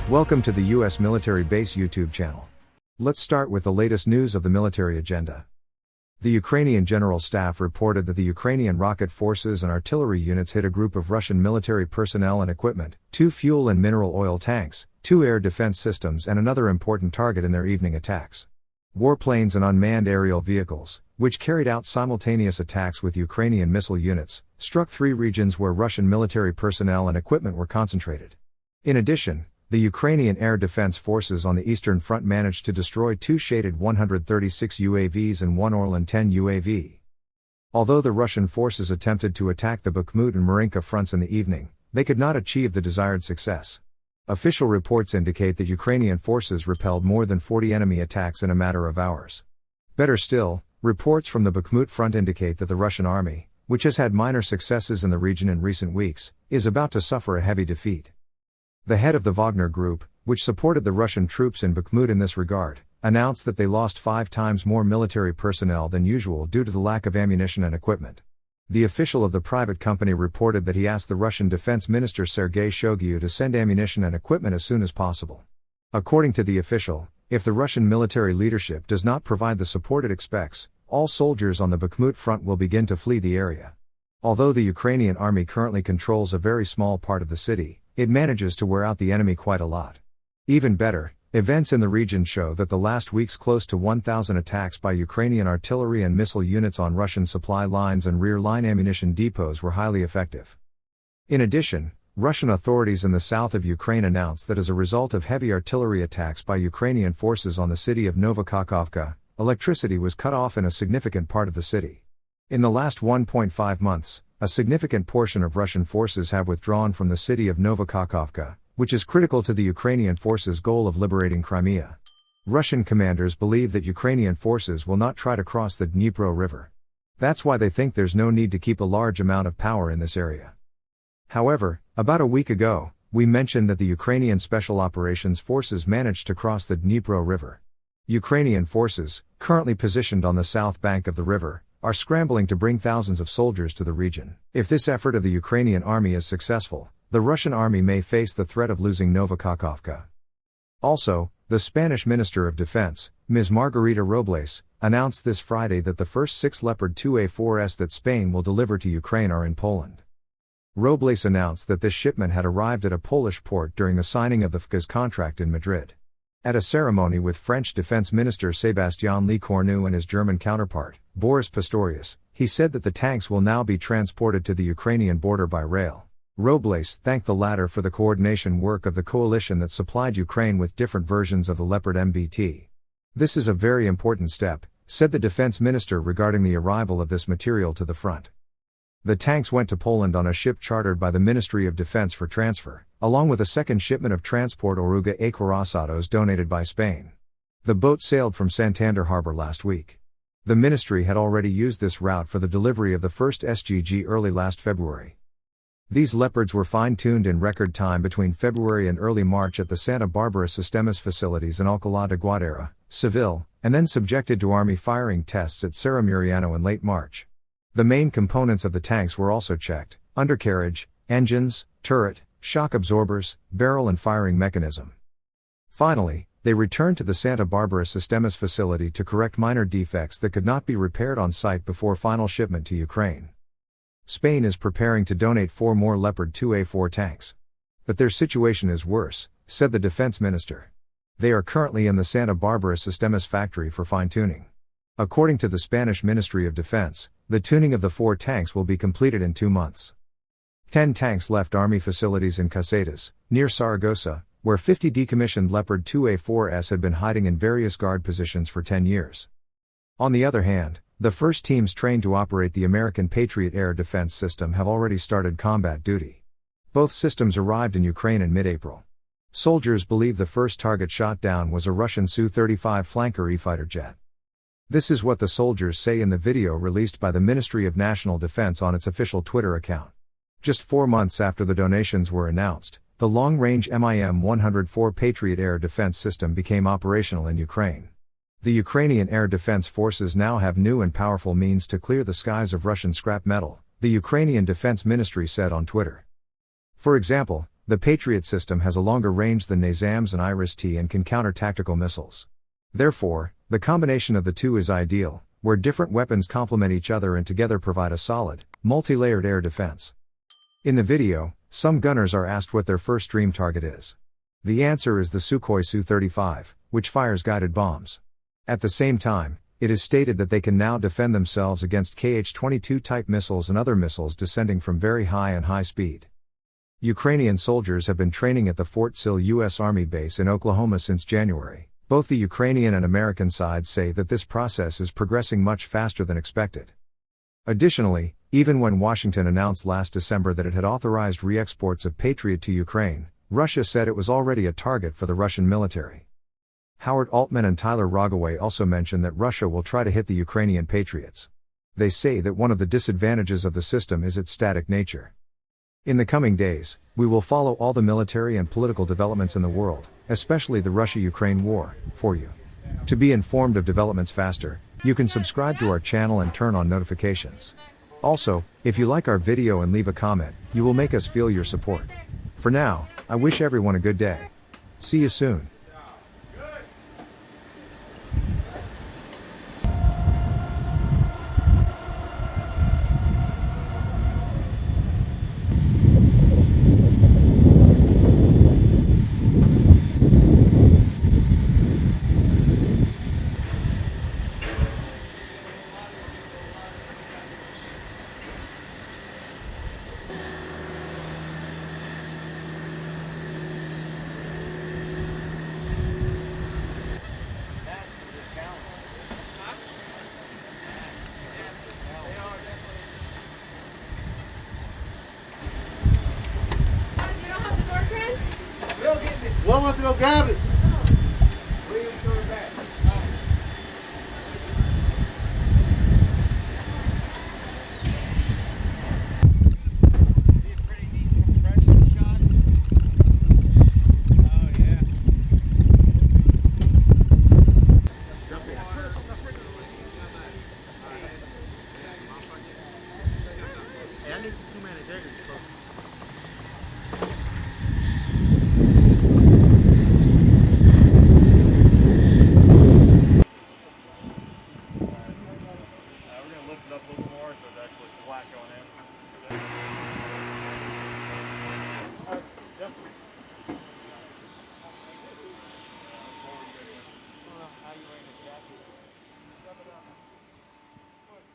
Welcome to the U.S. Military Base YouTube channel. Let's start with the latest news of the military agenda. The Ukrainian General Staff reported that the Ukrainian rocket forces and artillery units hit a group of Russian military personnel and equipment, 2 fuel and mineral oil tanks, 2 air defense systems and another important target in their evening attacks. Warplanes and unmanned aerial vehicles, which carried out simultaneous attacks with Ukrainian missile units, struck 3 regions where Russian military personnel and equipment were concentrated. In addition, the Ukrainian Air Defense Forces on the Eastern Front managed to destroy 2 Shaded 136 UAVs and 1 Orlan-10 UAV. Although the Russian forces attempted to attack the Bakhmut and Marinka fronts in the evening, they could not achieve the desired success. Official reports indicate that Ukrainian forces repelled more than 40 enemy attacks in a matter of hours. Better still, reports from the Bakhmut front indicate that the Russian army, which has had minor successes in the region in recent weeks, is about to suffer a heavy defeat. The head of the Wagner Group, which supported the Russian troops in Bakhmut in this regard, announced that they lost 5 times more military personnel than usual due to the lack of ammunition and equipment. The official of the private company reported that he asked the Russian Defense Minister Sergei Shoigu to send ammunition and equipment as soon as possible. According to the official, if the Russian military leadership does not provide the support it expects, all soldiers on the Bakhmut front will begin to flee the area. Although the Ukrainian army currently controls a very small part of the city, it manages to wear out the enemy quite a lot. Even better, events in the region show that the last week's close to 1,000 attacks by Ukrainian artillery and missile units on Russian supply lines and rear-line ammunition depots were highly effective. In addition, Russian authorities in the south of Ukraine announced that as a result of heavy artillery attacks by Ukrainian forces on the city of Novokakhovka, electricity was cut off in a significant part of the city. In the last 1.5 months, a significant portion of Russian forces have withdrawn from the city of Novokakhovka, which is critical to the Ukrainian forces' goal of liberating Crimea. Russian commanders believe that Ukrainian forces will not try to cross the Dnipro River. That's why they think there's no need to keep a large amount of power in this area. However, about a week ago, we mentioned that the Ukrainian Special Operations Forces managed to cross the Dnipro River. Ukrainian forces, currently positioned on the south bank of the river, are scrambling to bring thousands of soldiers to the region. If this effort of the Ukrainian army is successful, the Russian army may face the threat of losing Novokakhovka. Also, the Spanish Minister of Defense, Ms. Margarita Robles, announced this Friday that the first 6 Leopard 2A4s that Spain will deliver to Ukraine are in Poland. Robles announced that this shipment had arrived at a Polish port during the signing of the FCAS contract in Madrid. At a ceremony with French Defense Minister Sébastien Lecornu and his German counterpart, Boris Pistorius, he said that the tanks will now be transported to the Ukrainian border by rail. Robles thanked the latter for the coordination work of the coalition that supplied Ukraine with different versions of the Leopard MBT. This is a very important step, said the defense minister regarding the arrival of this material to the front. The tanks went to Poland on a ship chartered by the Ministry of Defense for transfer, along with a second shipment of transport Oruga Acorazados donated by Spain. The boat sailed from Santander Harbor last week. The ministry had already used this route for the delivery of the first SGG early last February. These Leopards were fine-tuned in record time between February and early March at the Santa Barbara Sistemas facilities in Alcalá de Guadera, Seville, and then subjected to Army firing tests at Cerro Muriano in late March. The main components of the tanks were also checked: undercarriage, engines, turret, shock absorbers, barrel and firing mechanism. Finally, they returned to the Santa Barbara Sistemas facility to correct minor defects that could not be repaired on site before final shipment to Ukraine. Spain is preparing to donate 4 more Leopard 2A4 tanks. But their situation is worse, said the defense minister. They are currently in the Santa Barbara Sistemas factory for fine-tuning. According to the Spanish Ministry of Defense, the tuning of the 4 tanks will be completed in 2 months. 10 tanks left Army facilities in Casetas, near Saragossa, where 50 decommissioned Leopard 2A4s had been hiding in various guard positions for 10 years. On the other hand, the first teams trained to operate the American Patriot air defense system have already started combat duty. Both systems arrived in Ukraine in mid-April. Soldiers believe the first target shot down was a Russian Su-35 flanker E-fighter jet. This is what the soldiers say in the video released by the Ministry of National Defense on its official Twitter account. Just 4 months after the donations were announced, the long-range MIM-104 Patriot air defense system became operational in Ukraine. The Ukrainian Air Defense Forces now have new and powerful means to clear the skies of Russian scrap metal, the Ukrainian Defense Ministry said on Twitter. For example, The Patriot system has a longer range than NASAMS and IRIS-T and can counter tactical missiles. Therefore, the combination of the two is ideal, where different weapons complement each other and together provide a solid, multi-layered air defense. In the video, some gunners are asked what their first dream target is. The answer is the Sukhoi Su-35, which fires guided bombs. At the same time, it is stated that they can now defend themselves against Kh-22 type missiles and other missiles descending from very high and high speed. Ukrainian soldiers have been training at the Fort Sill U.S. Army base in Oklahoma since January. Both the Ukrainian and American sides say that this process is progressing much faster than expected. Additionally, even when Washington announced last December that it had authorized re-exports of Patriot to Ukraine, Russia said it was already a target for the Russian military. Howard Altman and Tyler Rogaway also mentioned that Russia will try to hit the Ukrainian Patriots. They say that one of the disadvantages of the system is its static nature. In the coming days, we will follow all the military and political developments in the world, especially the Russia-Ukraine war, for you. To be informed of developments faster, you can subscribe to our channel and turn on notifications. Also, if you like our video and leave a comment, you will make us feel your support. For now, I wish everyone a good day. See you soon. One wants to go grab it. I need 2 minutes.